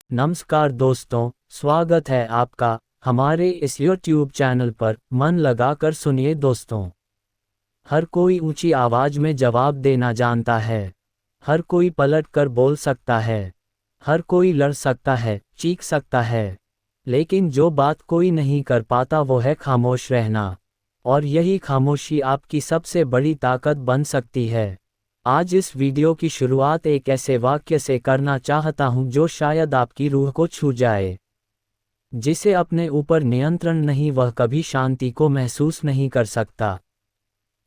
नमस्कार दोस्तों, स्वागत है आपका हमारे इस YouTube चैनल पर। मन लगाकर सुनिए दोस्तों। हर कोई ऊंची आवाज में जवाब देना जानता है। हर कोई पलट कर बोल सकता है। हर कोई लड़ सकता है, चीख सकता है। लेकिन जो बात कोई नहीं कर पाता वो है खामोश रहना। और यही खामोशी आपकी सबसे बड़ी ताकत बन सकती है। आज इस वीडियो की शुरुआत एक ऐसे वाक्य से करना चाहता हूं जो शायद आपकी रूह को छू जाए। जिसे अपने ऊपर नियंत्रण नहीं, वह कभी शांति को महसूस नहीं कर सकता।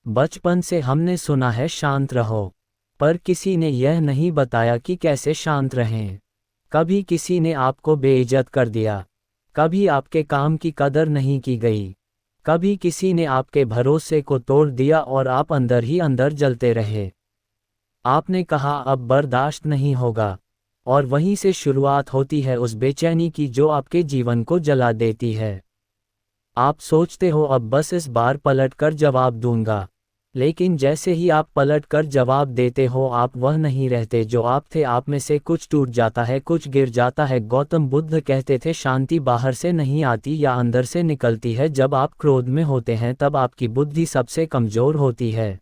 बचपन से हमने सुना है शांत रहो, पर किसी ने यह नहीं बताया कि कैसे शांत रहें। कभी किसी ने आपको बेइज्जत कर दिया, कभी आपके काम की कदर नहीं की गई, कभी किसी ने आपके भरोसे को तोड़ दिया और आप अंदर ही अंदर जलते रहे। आपने कहा अब बर्दाश्त नहीं होगा, और वहीं से शुरुआत होती है उस बेचैनी की जो आपके जीवन को जला देती है। आप सोचते हो अब बस इस बार पलट कर जवाब दूंगा, लेकिन जैसे ही आप पलट कर जवाब देते हो आप वह नहीं रहते जो आप थे। आप में से कुछ टूट जाता है, कुछ गिर जाता है। गौतम बुद्ध कहते थे शांति बाहर से नहीं आती या अंदर से निकलती है। जब आप क्रोध में होते हैं तब आपकी बुद्धि सबसे कमजोर होती है।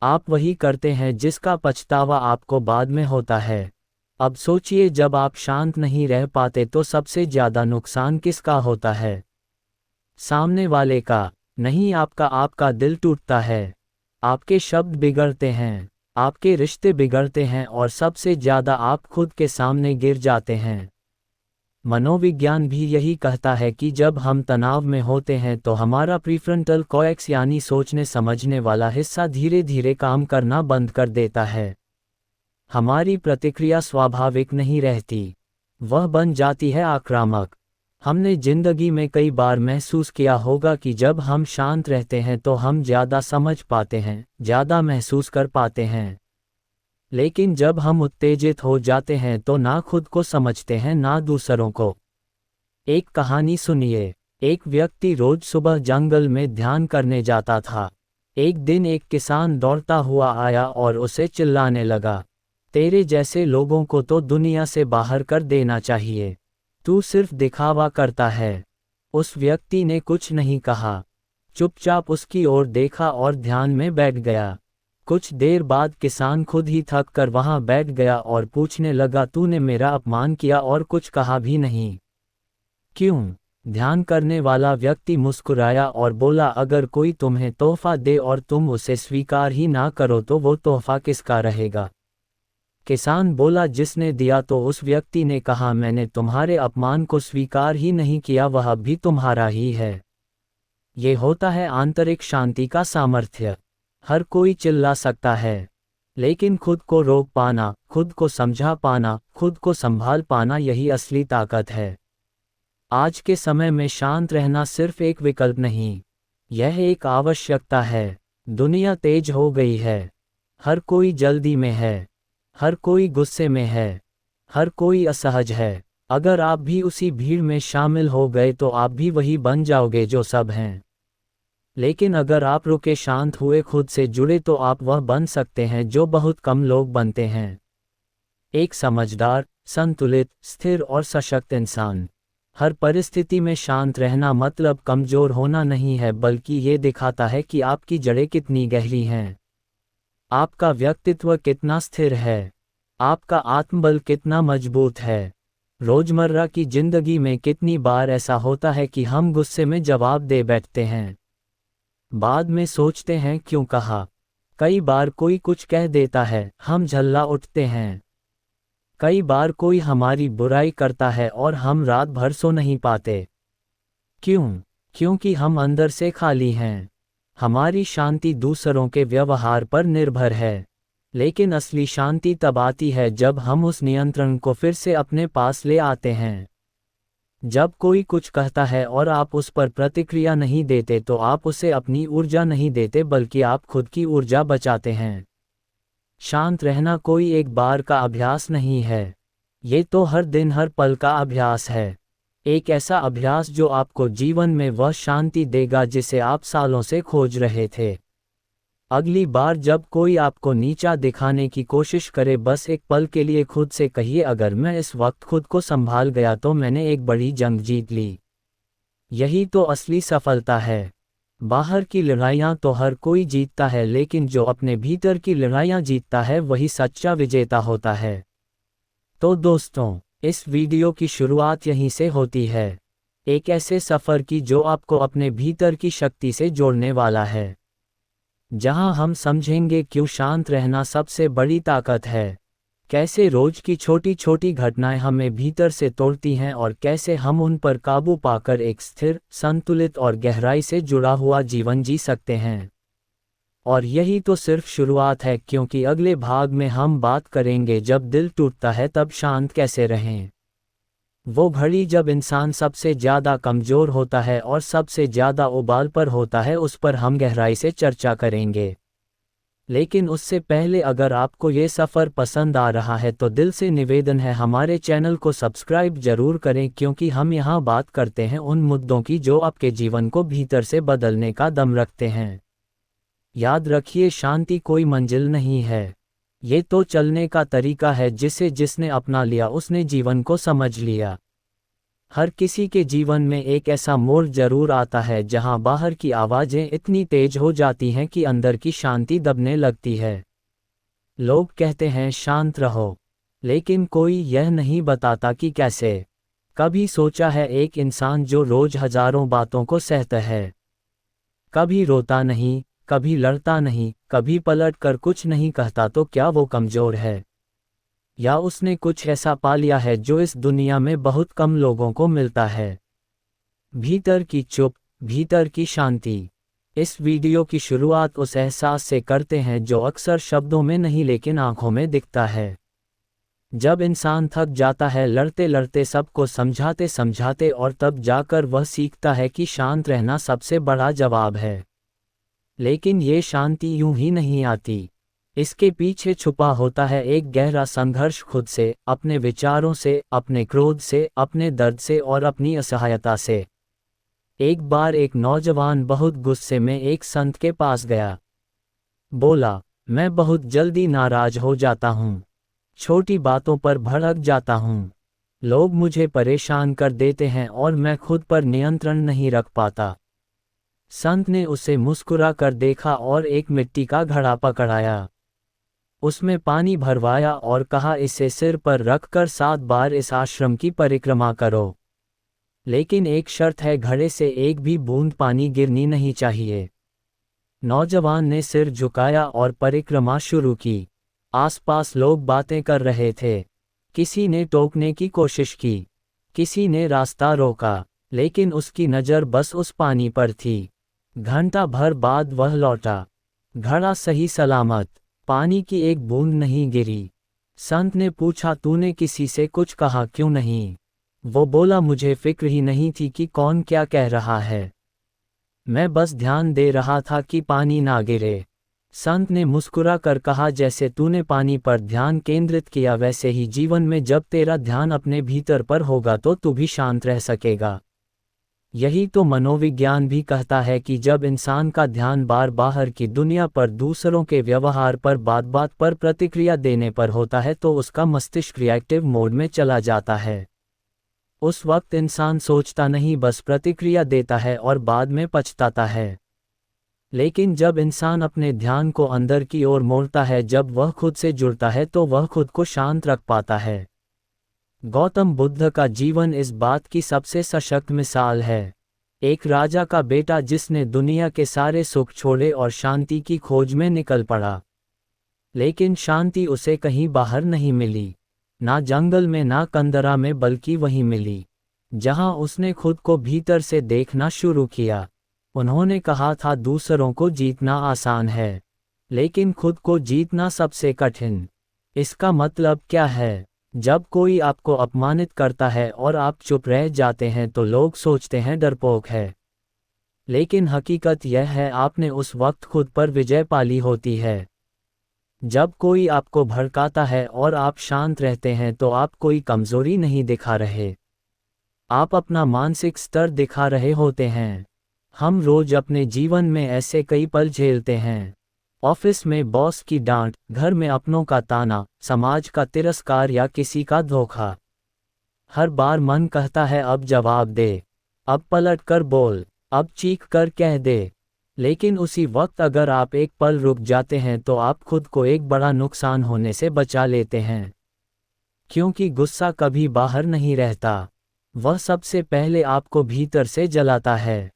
आप वही करते हैं जिसका पछतावा आपको बाद में होता है। अब सोचिए, जब आप शांत नहीं रह पाते तो सबसे ज्यादा नुकसान किसका होता है? सामने वाले का नहीं, आपका। आपका दिल टूटता है, आपके शब्द बिगड़ते हैं, आपके रिश्ते बिगड़ते हैं और सबसे ज्यादा आप खुद के सामने गिर जाते हैं। मनोविज्ञान भी यही कहता है कि जब हम तनाव में होते हैं तो हमारा प्रीफ्रंटल कॉर्टेक्स यानी सोचने समझने वाला हिस्सा धीरे धीरे काम करना बंद कर देता है। हमारी प्रतिक्रिया स्वाभाविक नहीं रहती, वह बन जाती है आक्रामक। हमने जिंदगी में कई बार महसूस किया होगा कि जब हम शांत रहते हैं तो हम ज़्यादा समझ पाते हैं, ज़्यादा महसूस कर पाते हैं। लेकिन जब हम उत्तेजित हो जाते हैं तो ना खुद को समझते हैं ना दूसरों को। एक कहानी सुनिए। एक व्यक्ति रोज सुबह जंगल में ध्यान करने जाता था। एक दिन एक किसान दौड़ता हुआ आया और उसे चिल्लाने लगा, तेरे जैसे लोगों को तो दुनिया से बाहर कर देना चाहिए, तू सिर्फ दिखावा करता है। उस व्यक्ति ने कुछ नहीं कहा, चुपचाप उसकी ओर देखा और ध्यान में बैठ गया। कुछ देर बाद किसान खुद ही थक कर वहां बैठ गया और पूछने लगा, तूने मेरा अपमान किया और कुछ कहा भी नहीं, क्यों? ध्यान करने वाला व्यक्ति मुस्कुराया और बोला, अगर कोई तुम्हें तोहफा दे और तुम उसे स्वीकार ही ना करो तो वो तोहफा किसका रहेगा? किसान बोला, जिसने दिया। तो उस व्यक्ति ने कहा, मैंने तुम्हारे अपमान को स्वीकार ही नहीं किया, वह भी तुम्हारा ही है। ये होता है आंतरिक शांति का सामर्थ्य। हर कोई चिल्ला सकता है, लेकिन खुद को रोक पाना, खुद को समझा पाना, खुद को संभाल पाना, यही असली ताकत है। आज के समय में शांत रहना सिर्फ एक विकल्प नहीं, यह एक आवश्यकता है। दुनिया तेज हो गई है, हर कोई जल्दी में है, हर कोई गुस्से में है, हर कोई असहज है। अगर आप भी उसी भीड़ में शामिल हो गए तो आप भी वही बन जाओगे जो सब हैं। लेकिन अगर आप रुके, शांत हुए, खुद से जुड़े तो आप वह बन सकते हैं जो बहुत कम लोग बनते हैं। एक समझदार, संतुलित, स्थिर और सशक्त इंसान। हर परिस्थिति में शांत रहना मतलब कमजोर होना नहीं है, बल्कि ये दिखाता है कि आपकी जड़ें कितनी गहरी हैं, आपका व्यक्तित्व कितना स्थिर है, आपका आत्मबल कितना मजबूत है। रोजमर्रा की जिंदगी में कितनी बार ऐसा होता है कि हम गुस्से में जवाब दे बैठते हैं, बाद में सोचते हैं क्यों कहा। कई बार कोई कुछ कह देता है, हम झल्ला उठते हैं। कई बार कोई हमारी बुराई करता है और हम रात भर सो नहीं पाते। क्यों? क्योंकि हम अंदर से खाली हैं। हमारी शांति दूसरों के व्यवहार पर निर्भर है, लेकिन असली शांति तब आती है जब हम उस नियंत्रण को फिर से अपने पास ले आते हैं। जब कोई कुछ कहता है और आप उस पर प्रतिक्रिया नहीं देते तो आप उसे अपनी ऊर्जा नहीं देते, बल्कि आप खुद की ऊर्जा बचाते हैं। शांत रहना कोई एक बार का अभ्यास नहीं है, ये तो हर दिन हर पल का अभ्यास है। एक ऐसा अभ्यास जो आपको जीवन में वह शांति देगा जिसे आप सालों से खोज रहे थे। अगली बार जब कोई आपको नीचा दिखाने की कोशिश करे, बस एक पल के लिए खुद से कहिए, अगर मैं इस वक्त खुद को संभाल गया तो मैंने एक बड़ी जंग जीत ली। यही तो असली सफलता है। बाहर की लड़ाइयाँ तो हर कोई जीतता है, लेकिन जो अपने भीतर की लड़ाइयाँ जीतता है वही सच्चा विजेता होता है। तो दोस्तों, इस वीडियो की शुरुआत यहीं से होती है, एक ऐसे सफ़र की जो आपको अपने भीतर की शक्ति से जोड़ने वाला है, जहां हम समझेंगे क्यों शांत रहना सबसे बड़ी ताकत है, कैसे रोज की छोटी छोटी घटनाएं हमें भीतर से तोड़ती हैं और कैसे हम उन पर काबू पाकर एक स्थिर, संतुलित और गहराई से जुड़ा हुआ जीवन जी सकते हैं। और यही तो सिर्फ शुरुआत है, क्योंकि अगले भाग में हम बात करेंगे जब दिल टूटता है तब शांत कैसे रहें। वो घड़ी जब इंसान सबसे ज़्यादा कमज़ोर होता है और सबसे ज़्यादा उबाल पर होता है, उस पर हम गहराई से चर्चा करेंगे। लेकिन उससे पहले, अगर आपको ये सफ़र पसंद आ रहा है तो दिल से निवेदन है, हमारे चैनल को सब्सक्राइब जरूर करें, क्योंकि हम यहाँ बात करते हैं उन मुद्दों की जो आपके जीवन को भीतर से बदलने का दम रखते हैं। याद रखिए, शांति कोई मंजिल नहीं है, ये तो चलने का तरीका है जिसे जिसने अपना लिया उसने जीवन को समझ लिया। हर किसी के जीवन में एक ऐसा मोड़ जरूर आता है जहां बाहर की आवाज़ें इतनी तेज हो जाती हैं कि अंदर की शांति दबने लगती है। लोग कहते हैं शांत रहो, लेकिन कोई यह नहीं बताता कि कैसे। कभी सोचा है एक इंसान जो रोज हजारों बातों को सहता है, कभी रोता नहीं, कभी लड़ता नहीं, कभी पलट कर कुछ नहीं कहता, तो क्या वो कमज़ोर है, या उसने कुछ ऐसा पा लिया है जो इस दुनिया में बहुत कम लोगों को मिलता है? भीतर की चुप, भीतर की शांति। इस वीडियो की शुरुआत उस एहसास से करते हैं जो अक्सर शब्दों में नहीं लेकिन आंखों में दिखता है। जब इंसान थक जाता है लड़ते लड़ते, सबको समझाते समझाते, और तब जाकर वह सीखता है कि शांत रहना सबसे बड़ा जवाब है। लेकिन ये शांति यूं ही नहीं आती, इसके पीछे छुपा होता है एक गहरा संघर्ष खुद से, अपने विचारों से, अपने क्रोध से, अपने दर्द से और अपनी असहायता से। एक बार एक नौजवान बहुत गुस्से में एक संत के पास गया। बोला, मैं बहुत जल्दी नाराज हो जाता हूँ, छोटी बातों पर भड़क जाता हूँ, लोग मुझे परेशान कर देते हैं और मैं खुद पर नियंत्रण नहीं रख पाता। संत ने उसे मुस्कुरा कर देखा और एक मिट्टी का घड़ा पकड़ाया, उसमें पानी भरवाया और कहा, इसे सिर पर रखकर 7 बार इस आश्रम की परिक्रमा करो। लेकिन एक शर्त है, घड़े से एक भी बूंद पानी गिरनी नहीं चाहिए। नौजवान ने सिर झुकाया और परिक्रमा शुरू की। आसपास लोग बातें कर रहे थे, किसी ने टोकने की कोशिश की, किसी ने रास्ता रोका, लेकिन उसकी नज़र बस उस पानी पर थी। घंटा भर बाद वह लौटा, घड़ा सही सलामत, पानी की एक बूंद नहीं गिरी। संत ने पूछा, तूने किसी से कुछ कहा क्यों नहीं? वो बोला, मुझे फिक्र ही नहीं थी कि कौन क्या कह रहा है, मैं बस ध्यान दे रहा था कि पानी ना गिरे। संत ने मुस्कुरा कर कहा, जैसे तूने पानी पर ध्यान केंद्रित किया, वैसे ही जीवन में जब तेरा ध्यान अपने भीतर पर होगा तो तू भी शांत रह सकेगा। यही तो मनोविज्ञान भी कहता है कि जब इंसान का ध्यान बार बाहर की दुनिया पर, दूसरों के व्यवहार पर, बात बात पर प्रतिक्रिया देने पर होता है तो उसका मस्तिष्क रिएक्टिव मोड में चला जाता है। उस वक्त इंसान सोचता नहीं, बस प्रतिक्रिया देता है और बाद में पछताता है। लेकिन जब इंसान अपने ध्यान को अंदर की ओर मोड़ता है, जब वह खुद से जुड़ता है, तो वह खुद को शांत रख पाता है। गौतम बुद्ध का जीवन इस बात की सबसे सशक्त मिसाल है। एक राजा का बेटा जिसने दुनिया के सारे सुख छोड़े और शांति की खोज में निकल पड़ा। लेकिन शांति उसे कहीं बाहर नहीं मिली, ना जंगल में, ना कंदरा में, बल्कि वहीं मिली जहां उसने खुद को भीतर से देखना शुरू किया। उन्होंने कहा था, दूसरों को जीतना आसान है, लेकिन खुद को जीतना सबसे कठिन। इसका मतलब क्या है? जब कोई आपको अपमानित करता है और आप चुप रह जाते हैं तो लोग सोचते हैं डरपोक है। लेकिन हकीकत यह है, आपने उस वक्त खुद पर विजय पाली होती है। जब कोई आपको भड़काता है और आप शांत रहते हैं तो आप कोई कमजोरी नहीं दिखा रहे, आप अपना मानसिक स्तर दिखा रहे होते हैं। हम रोज अपने जीवन में ऐसे कई पल झेलते हैं, ऑफिस में बॉस की डांट, घर में अपनों का ताना, समाज का तिरस्कार या किसी का धोखा। हर बार मन कहता है अब जवाब दे, अब पलट कर बोल, अब चीख कर कह दे। लेकिन उसी वक्त अगर आप एक पल रुक जाते हैं तो आप खुद को एक बड़ा नुकसान होने से बचा लेते हैं। क्योंकि गुस्सा कभी बाहर नहीं रहता, वह सबसे पहले आपको भीतर से जलाता है।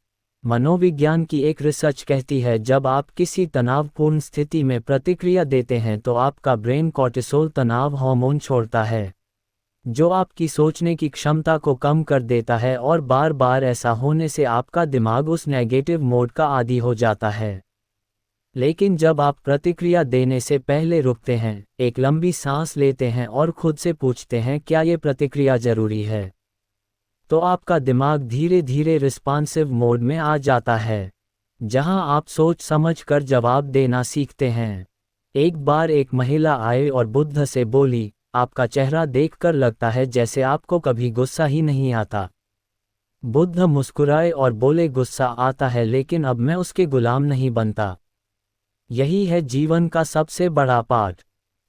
मनोविज्ञान की एक रिसर्च कहती है जब आप किसी तनावपूर्ण स्थिति में प्रतिक्रिया देते हैं तो आपका ब्रेन कॉर्टिसोल तनाव हार्मोन छोड़ता है, जो आपकी सोचने की क्षमता को कम कर देता है, और बार बार ऐसा होने से आपका दिमाग उस नेगेटिव मोड का आदी हो जाता है। लेकिन जब आप प्रतिक्रिया देने से पहले रुकते हैं, एक लंबी सांस लेते हैं और खुद से पूछते हैं क्या ये प्रतिक्रिया जरूरी है, तो आपका दिमाग धीरे धीरे रिस्पॉन्सिव मोड में आ जाता है, जहां आप सोच समझ कर जवाब देना सीखते हैं। एक बार एक महिला आई और बुद्ध से बोली, आपका चेहरा देखकर लगता है जैसे आपको कभी गुस्सा ही नहीं आता। बुद्ध मुस्कुराए और बोले, गुस्सा आता है लेकिन अब मैं उसके गुलाम नहीं बनता। यही है जीवन का सबसे बड़ा पाठ।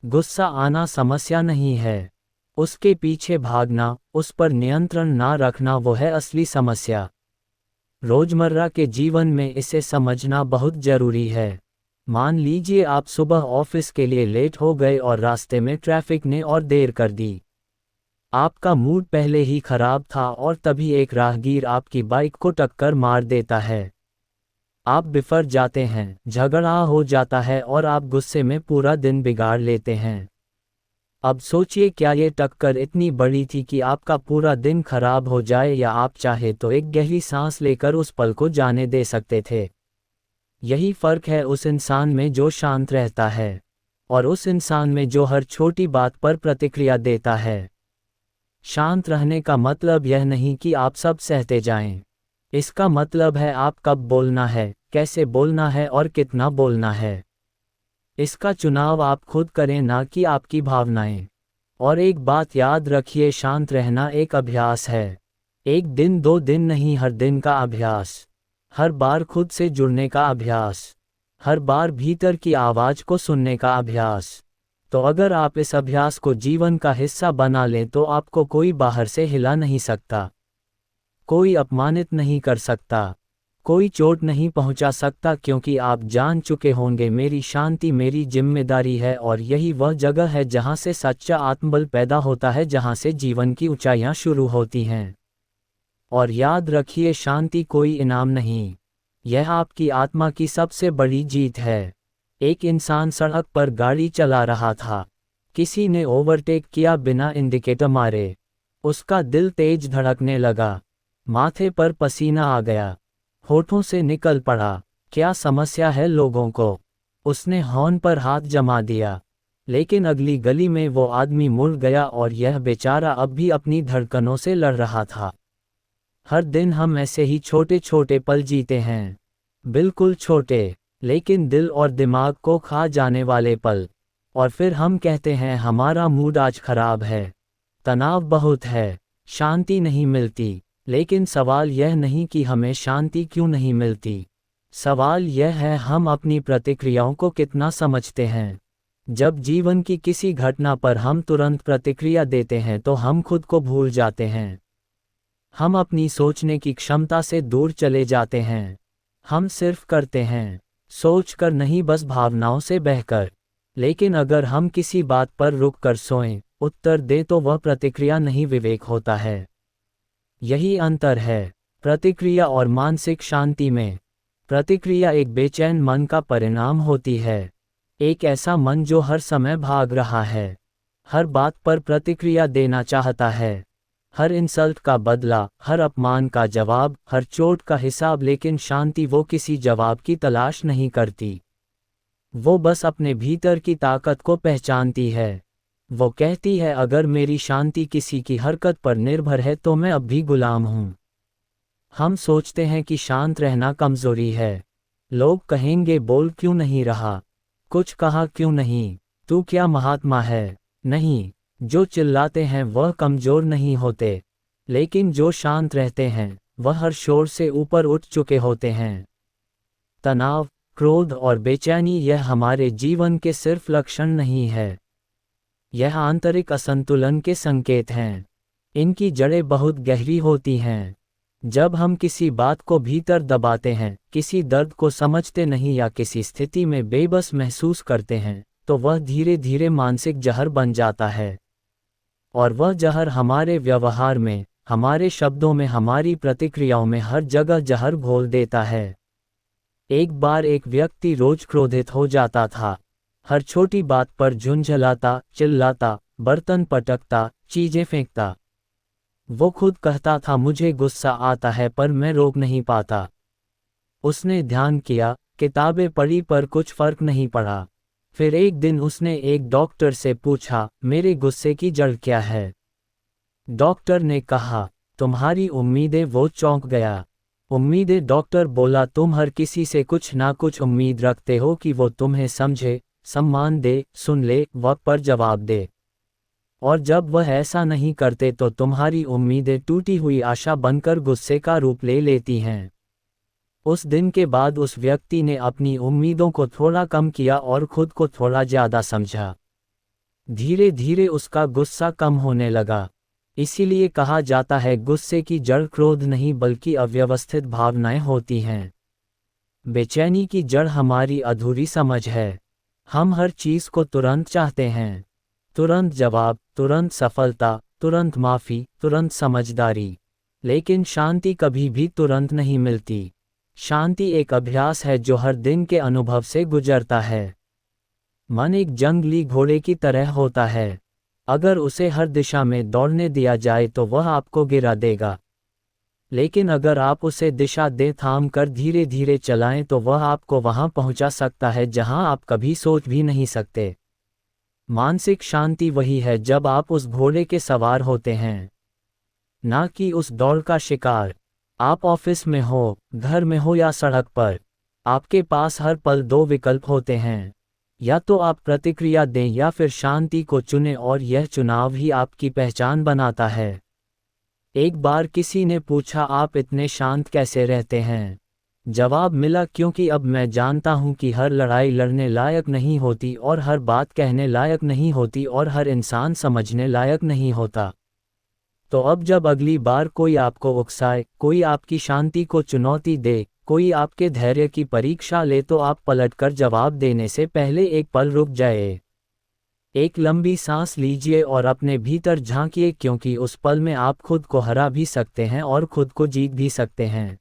गुस्सा आना समस्या नहीं है, उसके पीछे भागना, उस पर नियंत्रण ना रखना, वो है असली समस्या। रोजमर्रा के जीवन में इसे समझना बहुत जरूरी है। मान लीजिए आप सुबह ऑफिस के लिए लेट हो गए और रास्ते में ट्रैफिक ने और देर कर दी। आपका मूड पहले ही खराब था और तभी एक राहगीर आपकी बाइक को टक्कर मार देता है। आप बिफर जाते हैं, झगड़ा हो जाता है और आप गुस्से में पूरा दिन बिगाड़ लेते हैं। अब सोचिए, क्या ये टक्कर इतनी बड़ी थी कि आपका पूरा दिन खराब हो जाए, या आप चाहे तो एक गहरी सांस लेकर उस पल को जाने दे सकते थे। यही फर्क है उस इंसान में जो शांत रहता है और उस इंसान में जो हर छोटी बात पर प्रतिक्रिया देता है। शांत रहने का मतलब यह नहीं कि आप सब सहते जाएं। इसका मतलब है आप कब बोलना है, कैसे बोलना है और कितना बोलना है। इसका चुनाव आप खुद करें, ना कि आपकी भावनाएं। और एक बात याद रखिए, शांत रहना एक अभ्यास है। एक दिन 2 दिन नहीं, हर दिन का अभ्यास। हर बार खुद से जुड़ने का अभ्यास। हर बार भीतर की आवाज़ को सुनने का अभ्यास। तो अगर आप इस अभ्यास को जीवन का हिस्सा बना लें तो आपको कोई बाहर से हिला नहीं सकता, कोई अपमानित नहीं कर सकता, कोई चोट नहीं पहुंचा सकता, क्योंकि आप जान चुके होंगे मेरी शांति मेरी जिम्मेदारी है। और यही वह जगह है जहां से सच्चा आत्मबल पैदा होता है, जहां से जीवन की ऊंचाइयां शुरू होती हैं। और याद रखिए, शांति कोई इनाम नहीं, यह आपकी आत्मा की सबसे बड़ी जीत है। एक इंसान सड़क पर गाड़ी चला रहा था। किसी ने ओवरटेक किया बिना इंडिकेटर मारे। उसका दिल तेज धड़कने लगा, माथे पर पसीना आ गया, होठों से निकल पड़ा, क्या समस्या है लोगों को। उसने हॉर्न पर हाथ जमा दिया, लेकिन अगली गली में वो आदमी मुड़ गया और यह बेचारा अब भी अपनी धड़कनों से लड़ रहा था। हर दिन हम ऐसे ही छोटे छोटे पल जीते हैं, बिल्कुल छोटे, लेकिन दिल और दिमाग को खा जाने वाले पल। और फिर हम कहते हैं हमारा मूड आज खराब है, तनाव बहुत है, शांति नहीं मिलती। लेकिन सवाल यह नहीं कि हमें शांति क्यों नहीं मिलती, सवाल यह है हम अपनी प्रतिक्रियाओं को कितना समझते हैं। जब जीवन की किसी घटना पर हम तुरंत प्रतिक्रिया देते हैं तो हम खुद को भूल जाते हैं। हम अपनी सोचने की क्षमता से दूर चले जाते हैं। हम सिर्फ करते हैं, सोचकर नहीं, बस भावनाओं से बहकर। लेकिन अगर हम किसी बात पर रुक कर सोएं, उत्तर दें, तो वह प्रतिक्रिया नहीं, विवेक होता है। यही अंतर है प्रतिक्रिया और मानसिक शांति में। प्रतिक्रिया एक बेचैन मन का परिणाम होती है, एक ऐसा मन जो हर समय भाग रहा है, हर बात पर प्रतिक्रिया देना चाहता है, हर इंसल्ट का बदला, हर अपमान का जवाब, हर चोट का हिसाब। लेकिन शांति वो किसी जवाब की तलाश नहीं करती, वो बस अपने भीतर की ताकत को पहचानती है। वो कहती है अगर मेरी शांति किसी की हरकत पर निर्भर है तो मैं अब भी गुलाम हूँ। हम सोचते हैं कि शांत रहना कमजोरी है। लोग कहेंगे बोल क्यों नहीं रहा, कुछ कहा क्यों नहीं, तू क्या महात्मा है। नहीं, जो चिल्लाते हैं वह कमजोर नहीं होते, लेकिन जो शांत रहते हैं वह हर शोर से ऊपर उठ चुके होते हैं। तनाव, क्रोध और बेचैनी यह हमारे जीवन के सिर्फ लक्षण नहीं है। यह आंतरिक असंतुलन के संकेत हैं। इनकी जड़ें बहुत गहरी होती हैं। जब हम किसी बात को भीतर दबाते हैं, किसी दर्द को समझते नहीं या किसी स्थिति में बेबस महसूस करते हैं, तो वह धीरे धीरे मानसिक जहर बन जाता है। और वह जहर हमारे व्यवहार में, हमारे शब्दों में, हमारी प्रतिक्रियाओं में, हर जगह जहर घोल देता है। एक बार एक व्यक्ति रोज क्रोधित हो जाता था। हर छोटी बात पर झुंझलाता, चिल्लाता, बर्तन पटकता, चीजें फेंकता। वो खुद कहता था, मुझे गुस्सा आता है पर मैं रोक नहीं पाता। उसने ध्यान किया, किताबें पढ़ी पर कुछ फर्क नहीं पड़ा। फिर एक दिन उसने एक डॉक्टर से पूछा, मेरे गुस्से की जड़ क्या है? डॉक्टर ने कहा, तुम्हारी उम्मीदें। वो चौंक गया। उम्मीदें? डॉक्टर बोला, तुम हर किसी से कुछ ना कुछ उम्मीद रखते हो कि वो तुम्हें समझे, सम्मान दे, सुन ले, वक्त पर जवाब दे। और जब वह ऐसा नहीं करते तो तुम्हारी उम्मीदें टूटी हुई आशा बनकर गुस्से का रूप ले लेती हैं। उस दिन के बाद उस व्यक्ति ने अपनी उम्मीदों को थोड़ा कम किया और खुद को थोड़ा ज़्यादा समझा। धीरे धीरे उसका गुस्सा कम होने लगा। इसीलिए कहा जाता है, गुस्से की जड़ क्रोध नहीं बल्कि अव्यवस्थित भावनाएं होती हैं। बेचैनी की जड़ हमारी अधूरी समझ है। हम हर चीज़ को तुरंत चाहते हैं। तुरंत जवाब, तुरंत सफलता, तुरंत माफ़ी, तुरंत समझदारी। लेकिन शांति कभी भी तुरंत नहीं मिलती। शांति एक अभ्यास है जो हर दिन के अनुभव से गुजरता है। मन एक जंगली घोड़े की तरह होता है। अगर उसे हर दिशा में दौड़ने दिया जाए तो वह आपको गिरा देगा। लेकिन अगर आप उसे दिशा दे थाम कर धीरे धीरे चलाएं तो वह आपको वहां पहुंचा सकता है जहां आप कभी सोच भी नहीं सकते। मानसिक शांति वही है जब आप उस घोड़े के सवार होते हैं, ना कि उस दौड़ का शिकार। आप ऑफिस में हो, घर में हो या सड़क पर, आपके पास हर पल दो विकल्प होते हैं। या तो आप प्रतिक्रिया दें या फिर शांति को चुनें, और यह चुनाव ही आपकी पहचान बनाता है। एक बार किसी ने पूछा, आप इतने शांत कैसे रहते हैं? जवाब मिला, क्योंकि अब मैं जानता हूं कि हर लड़ाई लड़ने लायक नहीं होती और हर बात कहने लायक नहीं होती और हर इंसान समझने लायक नहीं होता। तो अब जब अगली बार कोई आपको उकसाए, कोई आपकी शांति को चुनौती दे, कोई आपके धैर्य की परीक्षा ले, तो आप पलटकर जवाब देने से पहले एक पल रुक जाए। एक लंबी सांस लीजिए और अपने भीतर झांकिए, क्योंकि उस पल में आप खुद को हरा भी सकते हैं और खुद को जीत भी सकते हैं।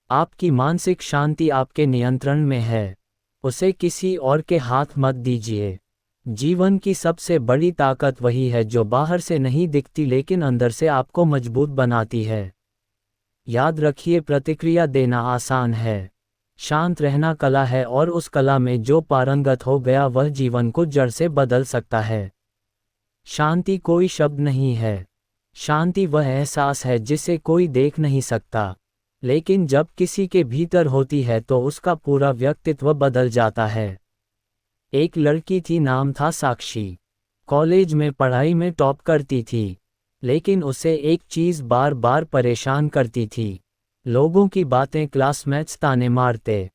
आपकी मानसिक शांति आपके नियंत्रण में है। उसे किसी और के हाथ मत दीजिए। जीवन की सबसे बड़ी ताकत वही है जो बाहर से नहीं दिखती लेकिन अंदर से आपको मजबूत बनाती है। याद रखिए, प्रतिक्रिया देना आसान है, शांत रहना कला है, और उस कला में जो पारंगत हो गया वह जीवन को जड़ से बदल सकता है। शांति कोई शब्द नहीं है। शांति वह एहसास है जिसे कोई देख नहीं सकता, लेकिन जब किसी के भीतर होती है तो उसका पूरा व्यक्तित्व बदल जाता है। एक लड़की थी, नाम था साक्षी। कॉलेज में पढ़ाई में टॉप करती थी, लेकिन उसे एक चीज़ बार बार परेशान करती थी। लोगों की बातें, क्लासमेट्स ताने मारते,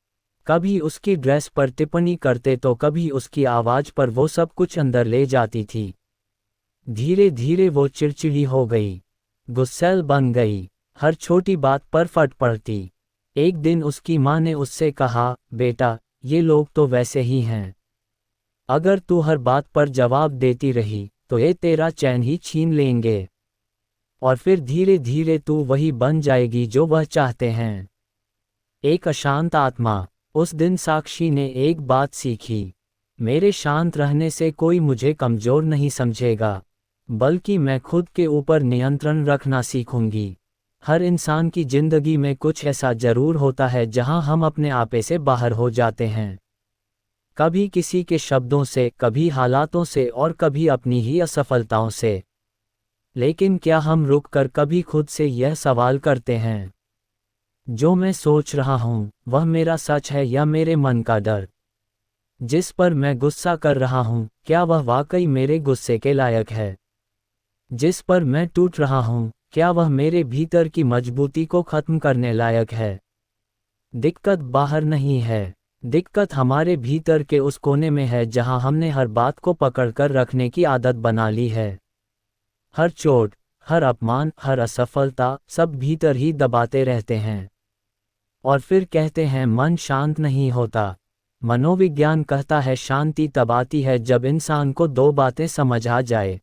कभी उसकी ड्रेस पर टिप्पणी करते तो कभी उसकी आवाज़ पर। वो सब कुछ अंदर ले जाती थी। धीरे धीरे वो चिड़चिड़ी हो गई, गुस्सैल बन गई, हर छोटी बात पर फट पड़ती। एक दिन उसकी माँ ने उससे कहा, बेटा, ये लोग तो वैसे ही हैं। अगर तू हर बात पर जवाब देती रही तो ये तेरा चैन ही छीन लेंगे, और फिर धीरे धीरे तू वही बन जाएगी जो वह चाहते हैं। एक अशांत आत्मा। उस दिन साक्षी ने एक बात सीखी, मेरे शांत रहने से कोई मुझे कमज़ोर नहीं समझेगा, बल्कि मैं खुद के ऊपर नियंत्रण रखना सीखूंगी। हर इंसान की जिंदगी में कुछ ऐसा जरूर होता है जहां हम अपने आपे से बाहर हो जाते हैं, कभी किसी के शब्दों से, कभी हालातों से और कभी अपनी ही असफलताओं से। लेकिन क्या हम रुककर कभी खुद से यह सवाल करते हैं, जो मैं सोच रहा हूँ वह मेरा सच है या मेरे मन का डर? जिस पर मैं गुस्सा कर रहा हूँ, क्या वह वाकई मेरे गुस्से के लायक है? जिस पर मैं टूट रहा हूँ, क्या वह मेरे भीतर की मजबूती को खत्म करने लायक है? दिक्कत बाहर नहीं है, दिक्कत हमारे भीतर के उस कोने में है जहां हमने हर बात को पकड़कर रखने की आदत बना ली है। हर चोट, हर अपमान, हर असफलता, सब भीतर ही दबाते रहते हैं। और फिर कहते हैं मन शांत नहीं होता। मनोविज्ञान कहता है शांति तब आती है जब इंसान को दो बातें समझ आ जाए।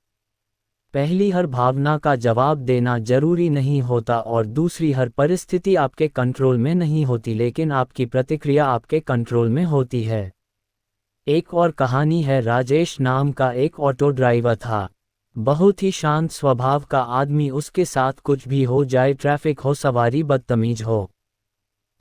पहली, हर भावना का जवाब देना जरूरी नहीं होता, और दूसरी, हर परिस्थिति आपके कंट्रोल में नहीं होती लेकिन आपकी प्रतिक्रिया आपके कंट्रोल में होती है। एक और कहानी है, राजेश नाम का एक ऑटो ड्राइवर था। बहुत ही शांत स्वभाव का आदमी। उसके साथ कुछ भी हो जाए, ट्रैफिक हो, सवारी बदतमीज हो,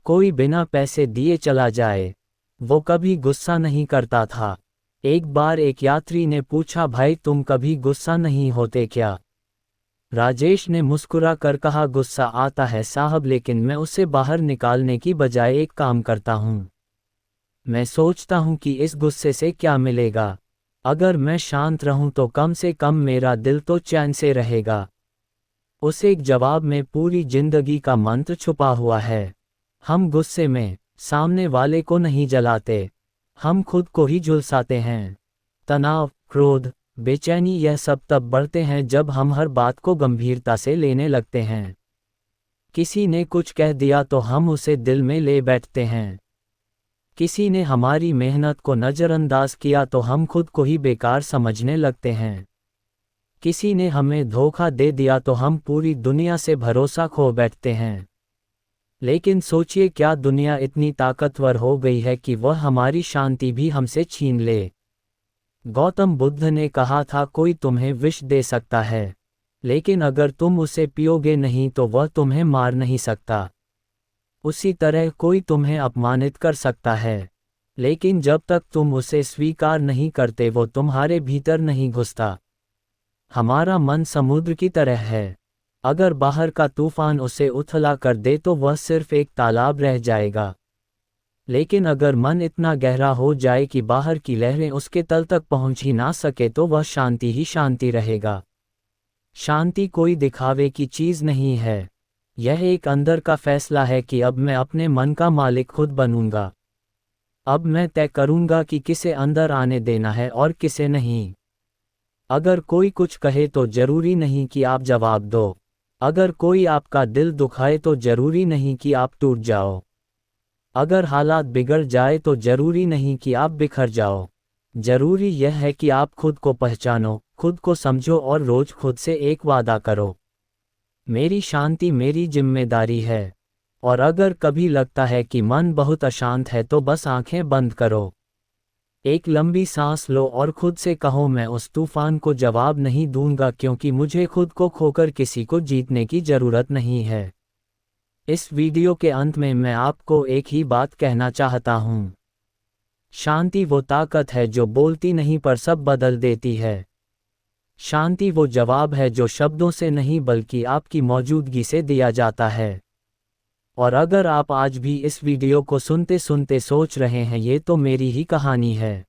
कोई बिना पैसे दिए चला जाए, वो कभी गुस्सा नहीं करता था। एक बार एक यात्री ने पूछा, भाई तुम कभी गुस्सा नहीं होते क्या? राजेश ने मुस्कुरा कर कहा, गुस्सा आता है साहब, लेकिन मैं उसे बाहर निकालने की बजाय एक काम करता हूँ। मैं सोचता हूँ कि इस गुस्से से क्या मिलेगा। अगर मैं शांत रहूं तो कम से कम मेरा दिल तो चैन से रहेगा। उस एक जवाब में पूरी जिंदगी का मंत्र छुपा हुआ है। हम गुस्से में सामने वाले को नहीं जलाते, हम खुद को ही झुलसाते हैं। तनाव, क्रोध, बेचैनी, यह सब तब बढ़ते हैं जब हम हर बात को गंभीरता से लेने लगते हैं। किसी ने कुछ कह दिया तो हम उसे दिल में ले बैठते हैं। किसी ने हमारी मेहनत को नज़रअंदाज किया तो हम खुद को ही बेकार समझने लगते हैं। किसी ने हमें धोखा दे दिया तो हम पूरी दुनिया से भरोसा खो बैठते हैं। लेकिन सोचिए, क्या दुनिया इतनी ताकतवर हो गई है कि वह हमारी शांति भी हमसे छीन ले? गौतम बुद्ध ने कहा था, कोई तुम्हें विष दे सकता है, लेकिन अगर तुम उसे पियोगे नहीं तो वह तुम्हें मार नहीं सकता। उसी तरह कोई तुम्हें अपमानित कर सकता है, लेकिन जब तक तुम उसे स्वीकार नहीं करते वो तुम्हारे भीतर नहीं घुसता। हमारा मन समुद्र की तरह है। अगर बाहर का तूफान उसे उथला कर दे तो वह सिर्फ एक तालाब रह जाएगा, लेकिन अगर मन इतना गहरा हो जाए कि बाहर की लहरें उसके तल तक पहुंच ही ना सके तो वह शांति ही शांति रहेगा। शांति कोई दिखावे की चीज़ नहीं है, यह एक अंदर का फैसला है कि अब मैं अपने मन का मालिक खुद बनूंगा। अब मैं तय करूंगा कि किसे अंदर आने देना है और किसे नहीं। अगर कोई कुछ कहे तो जरूरी नहीं कि आप जवाब दो। अगर कोई आपका दिल दुखाए तो जरूरी नहीं कि आप टूट जाओ। अगर हालात बिगड़ जाए तो जरूरी नहीं कि आप बिखर जाओ। जरूरी यह है कि आप खुद को पहचानो, खुद को समझो और रोज खुद से एक वादा करो, मेरी शांति मेरी जिम्मेदारी है। और अगर कभी लगता है कि मन बहुत अशांत है तो बस आंखें बंद करो, एक लंबी सांस लो और खुद से कहो, मैं उस तूफान को जवाब नहीं दूंगा क्योंकि मुझे खुद को खोकर किसी को जीतने की जरूरत नहीं है। इस वीडियो के अंत में मैं आपको एक ही बात कहना चाहता हूँ। शांति वो ताकत है जो बोलती नहीं पर सब बदल देती है। शांति वो जवाब है जो शब्दों से नहीं बल्कि आपकी मौजूदगी से दिया जाता है। और अगर आप आज भी इस वीडियो को सुनते सुनते सोच रहे हैं ये तो मेरी ही कहानी है,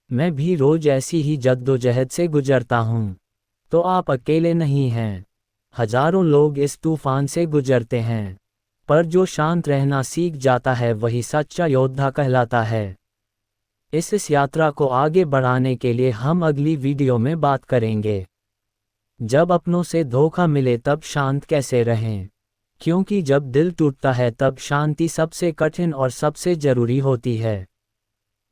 मैं भी रोज ऐसी ही जद्दोजहद से गुजरता हूँ, तो आप अकेले नहीं हैं। हजारों लोग इस तूफान से गुजरते हैं, पर जो शांत रहना सीख जाता है वही सच्चा योद्धा कहलाता है। इस यात्रा को आगे बढ़ाने के लिए हम अगली वीडियो में बात करेंगे। जब अपनों से धोखा मिले तब शांत कैसे रहें, क्योंकि जब दिल टूटता है तब शांति सबसे कठिन और सबसे जरूरी होती है।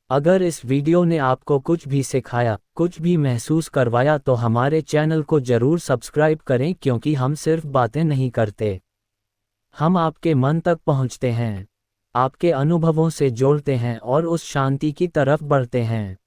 अगर इस वीडियो ने आपको कुछ भी सिखाया, कुछ भी महसूस करवाया तो हमारे चैनल को जरूर सब्सक्राइब करें, क्योंकि हम सिर्फ बातें नहीं करते, हम आपके मन तक पहुंचते हैं, आपके अनुभवों से जोड़ते हैं और उस शांति की तरफ बढ़ते हैं।